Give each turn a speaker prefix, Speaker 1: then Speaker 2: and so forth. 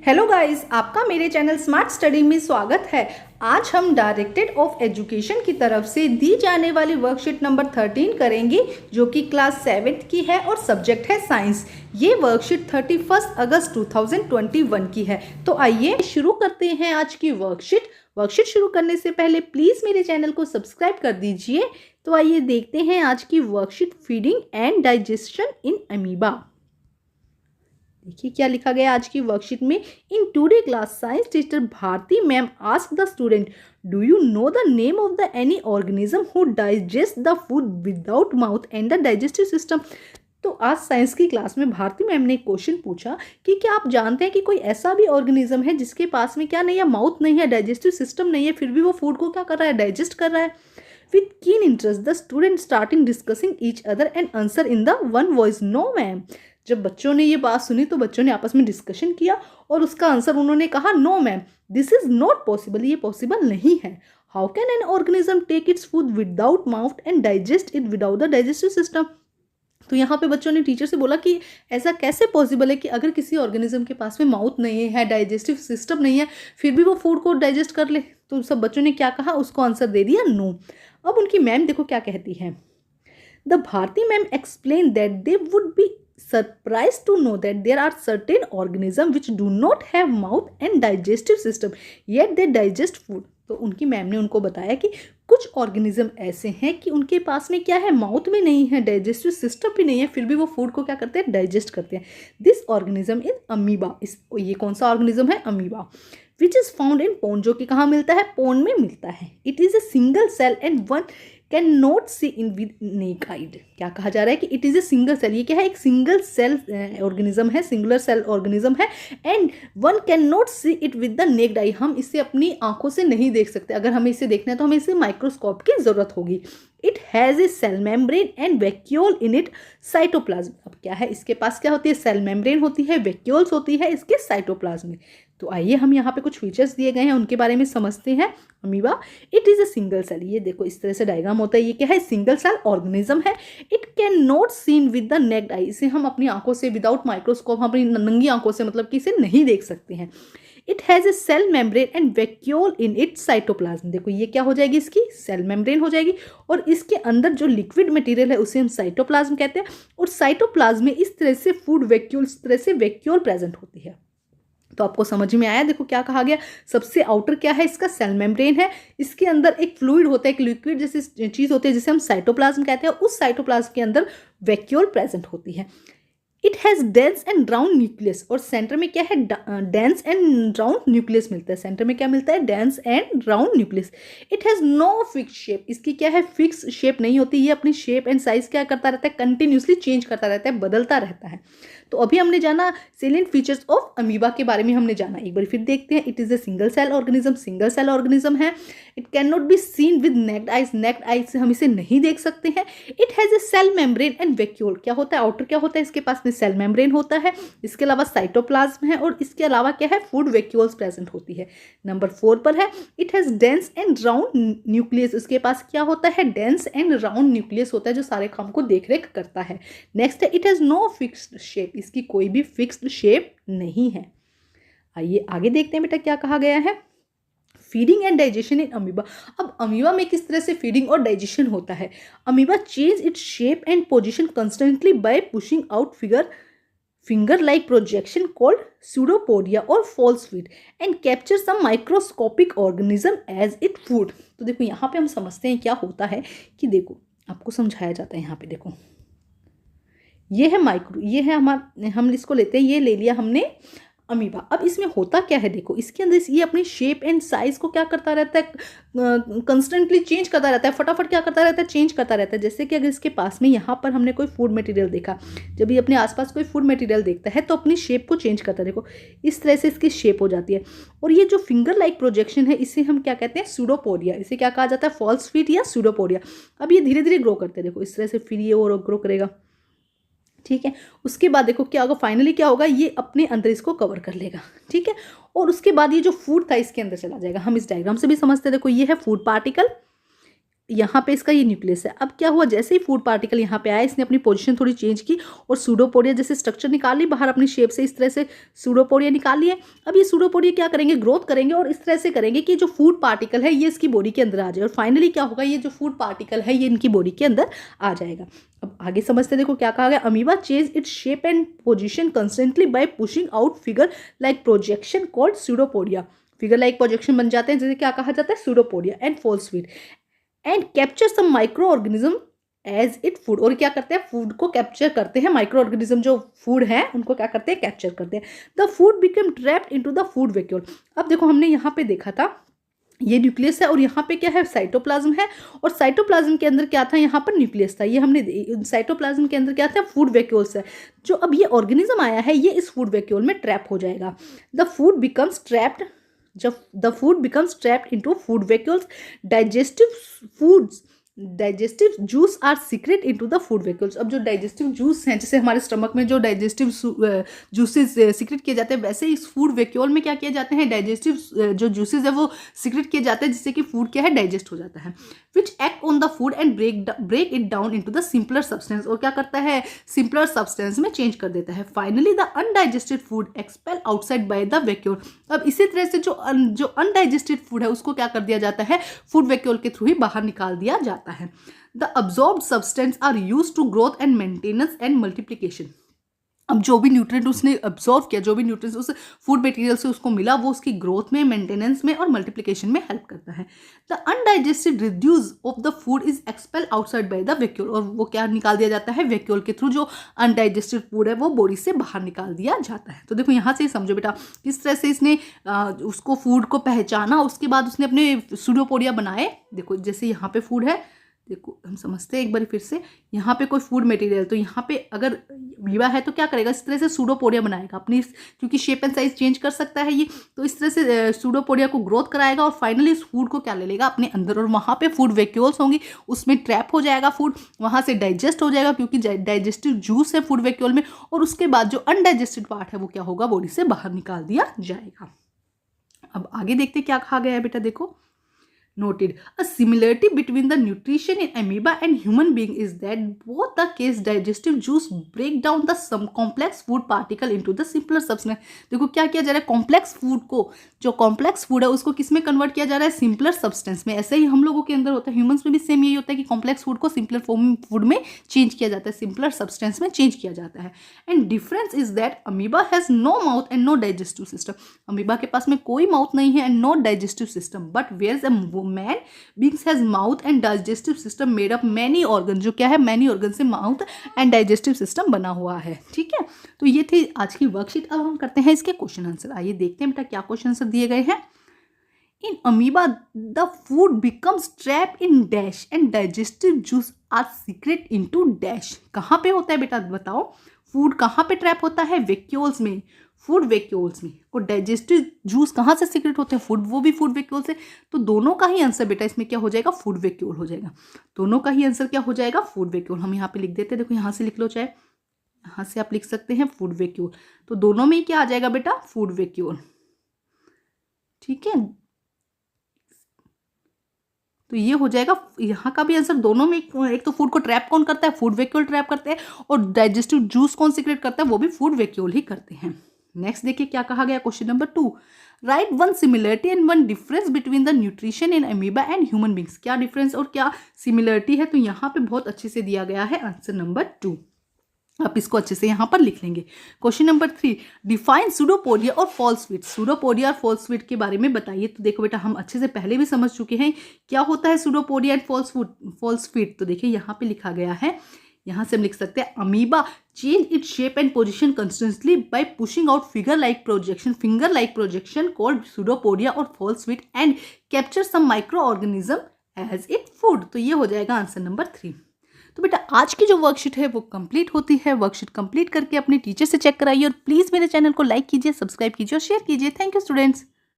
Speaker 1: Hello guys, आपका मेरे channel smart study में स्वागत है। आज हम डायरेक्टेड ऑफ एजुकेशन की तरफ से दी जाने वाली वर्कशीट नंबर 13 करेंगे, जो कि क्लास 7 की है और सब्जेक्ट है साइंस। ये वर्कशीट 31 अगस्त 2021 की है। तो आइए शुरू करते हैं आज की वर्कशीट शुरू करने से पहले प्लीज़ मेरे चैनल को सब्सक्राइब कर दीजिए। तो आइए देखते हैं आज की worksheet, feeding and digestion in amoeba. देखिए क्या लिखा गया आज की वर्कशीट में। In today class science teacher Bharti ma'am ask the student, do you know the name of the any organism who digest the food without mouth and the digestive system. तो आज science की क्लास में Bharti ma'am ने एक question पूछा कि क्या आप जानते हैं कि कोई ऐसा भी ऑर्गेनिज्म है जिसके पास में क्या नहीं है, माउथ नहीं है, डाइजेस्टिव सिस्टम नहीं है, फिर भी वो फूड को क्या कर रहा है, डाइजेस्ट कर रहा है। With keen interest, the student starting discussing each other and answer in the one voice, no ma'am. जब बच्चों ने ये बात सुनी तो बच्चों ने आपस में डिस्कशन किया और उसका आंसर उन्होंने कहा no ma'am, this is not possible, ये पॉसिबल नहीं है। How can an organism take its food without mouth and digest it without the digestive system. तो यहाँ पे बच्चों ने टीचर से बोला कि ऐसा कैसे पॉसिबल है कि अगर किसी ऑर्गेनिज्म के पास में माउथ नहीं है, डाइजेस्टिव सिस्टम नहीं है, फिर भी वो फूड को डाइजेस्ट कर ले। तो सब बच्चों ने क्या कहा, उसको आंसर दे दिया नो। अब उनकी मैम देखो क्या कहती है। The Bharti ma'am explain that they would be surprised to know that there are certain organisms which do not have mouth and digestive system yet they digest food। तो उनकी मैम ने उनको बताया कि कुछ ऑर्गेनिज्म ऐसे हैं कि उनके पास में क्या है, माउथ में नहीं है, डाइजेस्टिव सिस्टम भी नहीं है, फिर भी वो फूड को क्या करते हैं, डाइजेस्ट करते हैं। This organism is amoeba. ये कौन सा ऑर्गेनिज्म है, amoeba, which is found in pond, जो कि कहाँ मिलता है, पोन में मिलता है। It is a single cell and one can not see in with naked eyed. क्या कहा जा रहा है कि it is a single cell, ये क्या है, एक सिंगल सेल ऑर्गेनिज्म है, सिंगुलर सेल ऑर्गेनिज्म है। And one can not see it with the necked आई, हम इसे अपनी आंखों से नहीं देख सकते। अगर हमें इसे देखना है तो हमें इसे माइक्रोस्कोप की जरूरत होगी। It has a cell membrane and vacuole in it cytoplasm. अब क्या है, इसके पास क्या होती है, सेल मेम्ब्रेन होती है, वैक्यूल्स होती है इसके साइटोप्लाज्म में। तो आइए हम यहाँ पे कुछ फीचर्स दिए गए हैं उनके बारे में समझते हैं। Amoeba, it is a single cell, ये देखो इस तरह से डायग्राम होता है। ये क्या है, सिंगल सेल ऑर्गेनिज्म है। It can not seen with the necked आई, इसे हम अपनी आंखों से विदाउट माइक्रोस्कोप, हम अपनी नंगी आंखों से मतलब कि इसे नहीं देख सकते हैं। It has a cell membrane and vacuole in it cytoplasm. देखो ये क्या हो जाएगी, इसकी सेल मेम्ब्रेन हो जाएगी और इसके अंदर जो लिक्विड मटेरियल है उसे हम साइटोप्लाज्म कहते हैं। और साइटोप्लाज्म में इस तरह से फूड वैक्यूल, इस तरह से वैक्यूल प्रेजेंट होती है। तो आपको समझ में आया, देखो क्या कहा गया। सबसे आउटर क्या है, इसका सेल मेम्ब्रेन है, इसके अंदर एक फ्लूइड होता है, एक लिक्विड जैसी चीज होती है जिसे हम साइटोप्लाज्म कहते हैं। उस साइटोप्लाज्म के अंदर वैक्यूल प्रेजेंट होती है। It has dense and round nucleus, और सेंटर में क्या है, डेंस एंड राउंड न्यूक्लियस मिलता है। सेंटर में क्या मिलता है, dense and round nucleus. It has no fix shape, इसकी क्या है, फिक्स शेप नहीं होती। ये अपनी शेप एंड साइज क्या करता रहता है, कंटिन्यूसली चेंज करता रहता है, बदलता रहता है। तो अभी हमने जाना सेलिएंट फीचर्स ऑफ अमीबा के बारे में हमने जाना। एक बार फिर देखते हैं। It is a single cell organism, single cell organism है। It can not be seen with naked eyes, naked eyes से हम इसे नहीं देख सकते हैं। It has a cell membrane and vacuole, क्या होता है, आउटर क्या होता है, इसके पास में सेल मेम्ब्रेन होता है, इसके अलावा साइटोप्लाज्म है और इसके अलावा क्या है, फूड वैक्यूल्स प्रेजेंट होती है। नंबर 4 पर है, it has dense and round nucleus, इसके पास क्या होता है, डेंस एंड राउंड न्यूक्लियस होता है जो सारे काम को देख रेख करता है। नेक्स्ट है, it has no fixed shape, इसकी कोई भी फिक्स्ड शेप नहीं है। आइए आगे देखते हैं बेटा क्या कहा गया है। Feeding and digestion in amoeba. अब अमीबा में किस तरह से फीडिंग और डाइजेशन होता है। Amoeba change its shape and position constantly by pushing out finger like projection called pseudopodia or false feet and capture some microscopic organism as it food। तो देखो यहाँ पे हम समझते हैं क्या होता है कि देखो आपको समझाया जाता है। यहाँ पे देखो ये है माइक्रो, ये है हमारा, हम इसको लेते हैं, ये ले लिया हमने अमीबा। अब इसमें होता क्या है, देखो इसके अंदर ये अपनी शेप एंड साइज को क्या करता रहता है, कंस्टेंटली चेंज करता रहता है, फटाफट क्या करता रहता है, चेंज करता रहता है। जैसे कि अगर इसके पास में यहाँ पर हमने कोई फूड मटेरियल देखा, जब ये अपने आसपास कोई फूड मटेरियल देखता है तो अपनी शेप को चेंज करता है। देखो इस तरह से इसकी शेप हो जाती है। और ये जो फिंगर लाइक प्रोजेक्शन है इसे हम क्या कहते हैं, सूडोपोडिया, इसे क्या कहा जाता है, फॉल्स फीट या सूडोपोडिया। अब ये धीरे धीरे ग्रो करते हैं, देखो इस तरह से, फिर ये और ग्रो करेगा, ठीक है। उसके बाद देखो क्या होगा, फाइनली क्या होगा, ये अपने अंदर इसको कवर कर लेगा, ठीक है। और उसके बाद ये जो फूड था इसके अंदर चला जाएगा। हम इस डायग्राम से भी समझते हैं। देखो ये है फूड पार्टिकल, यहाँ पे इसका ये न्यूक्लियस है। अब क्या हुआ, जैसे ही फूड पार्टिकल यहाँ पे आया, इसने अपनी पोजीशन थोड़ी चेंज की और सूडोपोडिया जैसे स्ट्रक्चर निकाल ली बाहर अपनी शेप से, इस तरह से सूडोपोडिया निकाली है। अब ये सूडोपोडिया क्या करेंगे, ग्रोथ करेंगे और इस तरह से करेंगे कि जो फूड पार्टिकल है ये इसकी बॉडी के अंदर आ जाए और फाइनली क्या होगा, ये जो फूड पार्टिकल है ये इनकी बॉडी के अंदर आ जाएगा। अब आगे समझते, देखो क्या कहा गया, amoeba change its shape and position constantly by pushing out figure like projection called pseudopodia. Figure like projection बन जाते हैं जैसे क्या कहा जाता है, pseudopodia and false feet and capture some micro organism as it food. और क्या करते हैं, फूड को कैप्चर करते हैं, माइक्रो ऑर्गेनिज्म जो फूड है उनको क्या करते हैं, कैप्चर करते हैं। The food become trapped into the food vacuole. अब देखो हमने यहाँ पे देखा था ये न्यूक्लियस है और यहाँ पे क्या है, साइटोप्लाज्म है और साइटोप्लाज्म के अंदर क्या था, यहाँ पर न्यूक्लियस था। ये हमने साइटोप्लाज्म के अंदर क्या था, फूड वैक्यूल्स है। जो अब ये ऑर्गेनिज्म आया है ये इस फूड वैक्यूल में ट्रैप हो जाएगा। द फूड बिकम्स ट्रैप्ड, जब the food becomes trapped into food vacuoles, digestive juice are secrete into the food vacuoles. अब जो डाइजेस्टिव जूस हैं, जैसे हमारे स्टमक में जो डाइजेस्टिव जूसेस सीक्रेट किए जाते हैं, वैसे इस फूड वैक्यूल में क्या किए जाते हैं, डाइजेस्टिव जो जूसेस है वो सीक्रेट किए जाते हैं जिससे कि फूड क्या है, डाइजेस्ट हो जाता है। Which act on the food and break it down into the simpler substance. और क्या करता है, सिंपलर सब्सटेंस में चेंज कर देता है। Finally the undigested food expel outside by the vacuole. अब इसी तरह से जो अनडाइजेस्टेड फूड है उसको क्या कर दिया जाता है, फूड वैक्यूल के थ्रू ही बाहर निकाल दिया जाता है। The absorbed substance are used to growth and maintenance and multiplication. अब जो भी न्यूट्रिएंट उसने अब्सॉर्व किया, जो भी न्यूट्रिएंट्स उस फूड मटेरियल से उसको मिला, वो उसकी ग्रोथ में, मेंटेनेंस में और मल्टीप्लिकेशन में हेल्प करता है। The undigested reduce of the food is expel outside by the vacuole. और वो क्या निकाल दिया जाता है, वैक्यूल के थ्रू जो अनडाइजेस्टेड फूड है वो बॉडी से बाहर निकाल दिया जाता है। तो देखो यहाँ से समझो बेटा, किस तरह से इसने उसको फूड को पहचाना, उसके बाद उसने अपने सूडोपोडिया बनाए। देखो जैसे यहाँ पे फूड है, देखो हम समझते हैं एक बार फिर से, यहाँ पे कोई फूड मटेरियल, तो यहाँ पे अगर अमीबा है तो क्या करेगा, इस तरह से सूडोपोडिया बनाएगा अपनी, क्योंकि शेप एंड साइज चेंज कर सकता है ये, तो इस तरह से सूडोपोडिया को ग्रोथ कराएगा और फाइनली इस फूड को क्या ले लेगा अपने अंदर, और वहाँ पे फूड वैक्यूल्स होंगी, उसमें ट्रैप हो जाएगा फूड, वहाँ से डाइजेस्ट हो जाएगा क्योंकि डाइजेस्टिव जूस है फूड वैक्यूल में, और उसके बाद जो अनडाइजेस्टेड पार्ट है वो क्या होगा, बॉडी से बाहर निकाल दिया जाएगा। अब आगे देखते क्या कहा गया है बेटा, देखो noted a similarity between the nutrition in amoeba and human being is that both the case digestive juice break down the some complex food particle into the simpler substance। देखो क्या किया जा रहा है, कॉम्प्लेक्स फूड को, जो complex food है उसको किस में कन्वर्ट किया जा रहा है, सिंपलर सब्सटेंस में। ऐसे ही हम लोगों के अंदर होता है, ह्यूमंस में भी सेम यही होता है कि कॉम्प्लेक्स फूड को सिंपलर फूड में चेंज किया जाता है, सिंपलर सब्सटेंस में चेंज किया जाता है। And difference is that amoeba has no mouth and no digestive system. Amoeba के पास में कोई माउथ नहीं है and no digestive system, but where a man beings has mouth and digestive system made up many organ. जो क्या है, many organ से माउथ एंड डाइजेस्टिव सिस्टम बना हुआ है। ठीक है, तो ये थी आज की वर्कशीट। अब हम करते हैं इसके क्वेश्चन आंसर। आइए देखते हैं बेटा क्या क्वेश्चन आंसर दिए गए हैं। In amoeba the food becomes trap in dash and digestive juice are secrete into dash. कहाँ पे होता है बेटा बताओ, फूड कहाँ पे ट्रैप होता है, वैक्यूल्स में, फूड वैक्यूल्स में। और डाइजेस्टिव जूस कहाँ से सीक्रेट होते हैं, फूड, वो भी फूड वैक्यूल से। तो दोनों का ही आंसर बेटा इसमें क्या हो जाएगा, फूड वैक्यूल हो जाएगा। दोनों का ही आंसर क्या हो जाएगा, फूड वैक्यूल। हम यहाँ पे लिख देते हैं, देखो यहाँ से लिख लो, चाहे यहाँ से आप लिख सकते हैं फूड वैक्यूल। तो दोनों में ही क्या आ जाएगा बेटा, फूड वैक्यूल। ठीक है, तो ये हो जाएगा यहाँ का भी आंसर। दोनों में एक तो फूड को ट्रैप कौन करता है, फूड वैक्यूल ट्रैप करते हैं, और डाइजेस्टिव जूस कौन सीक्रेट करता है, वो भी फूड वैक्यूल ही करते हैं। नेक्स्ट देखिए क्या कहा गया, question number 2, right one similarity and one difference between the nutrition in amoeba and human beings. क्या डिफरेंस और क्या सिमिलरिटी है, तो यहाँ पे बहुत अच्छे से दिया गया है आंसर नंबर 2। आप इसको अच्छे से यहाँ पर लिख लेंगे। क्वेश्चन नंबर 3, डिफाइन सूडोपोडिया और फॉल्स फीट। सूडोपोडिया और फॉल्स फीट के बारे में बताइए। तो देखो बेटा हम अच्छे से पहले भी समझ चुके हैं क्या होता है सूडोपोडिया एंड फॉल्स फीट। तो देखिए यहाँ पे लिखा गया है, यहाँ से हम लिख सकते हैं amoeba change its shape and position constantly by pushing out finger like projection called pseudopodia और false feet and capture some micro organism as it food. तो ये हो जाएगा आंसर नंबर 3। तो बेटा आज की जो वर्कशीट है वो कंप्लीट होती है। वर्कशीट कंप्लीट करके अपने टीचर से चेक कराइए और प्लीज़ मेरे चैनल को लाइक कीजिए, सब्सक्राइब कीजिए और शेयर कीजिए। Thank you students.